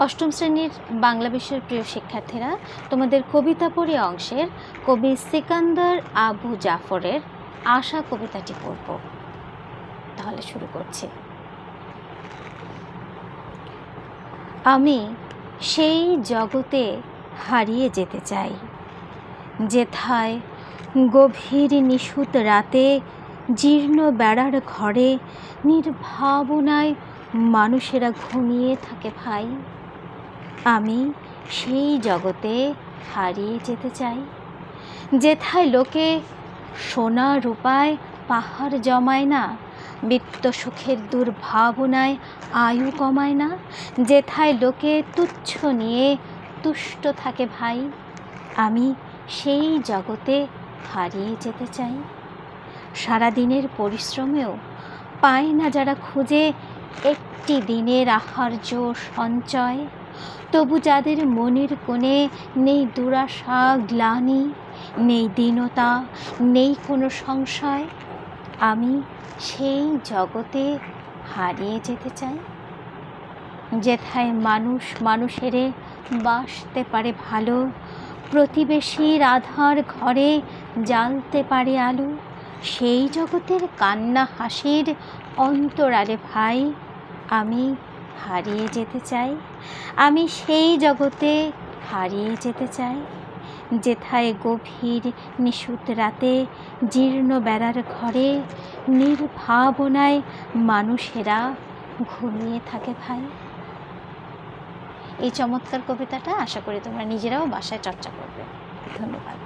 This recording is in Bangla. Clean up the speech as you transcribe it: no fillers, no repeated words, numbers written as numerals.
অষ্টম শ্রেণীর বাংলা বিষয়ের প্রিয় শিক্ষার্থীরা, তোমাদের কবিতা পড়ি অংশের কবি সিকান্দার আবু জাফরের আশা কবিতাটি পড়ব। তাহলে শুরু করছি। আমি সেই জগতে হারিয়ে যেতে চাই, যেথায় গভীর নিশুত রাতে জীর্ণ বেড়ার ঘরে নির্ভাবনায় মানুষেরা ঘুমিয়ে থাকে ভাই। আমি সেই জগতে হারিয়ে যেতে চাই, যেথায় লোকে সোনা রূপায় পাহাড় জমায় না, বিত্ত সুখের দুর্ভাবনায় আয়ু কমায় না, যেথায় লোকে তুচ্ছ নিয়ে তুষ্ট থাকে ভাই। আমি সেই জগতে হারিয়ে যেতে চাই। সারাদিনের পরিশ্রমেও পায় না যারা খুঁজে একটি দিনের আহার্য সঞ্চয়, তবু যাদের মনের কোণে নেই দুরাশা গ্লানি, নেই দীনতা, নেই কোনো সংশয়, আমি সেই জগতে হারিয়ে যেতে চাই, যেথায় মানুষ মানুষেরে বাসতে পারে ভালো, প্রতিবেশীর আধার ঘরে জ্বালতে পারে আলো। সেই জগতের কান্না হাসির অন্তরালে ভাই আমি হারিয়ে যেতে চাই। আমি সেই জগতে হারিয়ে যেতে চাই, যেথায় গভীর নিশুত রাতে জীর্ণ বেড়ার ঘরে নির্ভাবনায় মানুষেরা ঘুমিয়ে থাকে ভাই। এই চমৎকার কবিতাটা আশা করি তোমরা নিজেরাও বাসায় চর্চা করবে। ধন্যবাদ।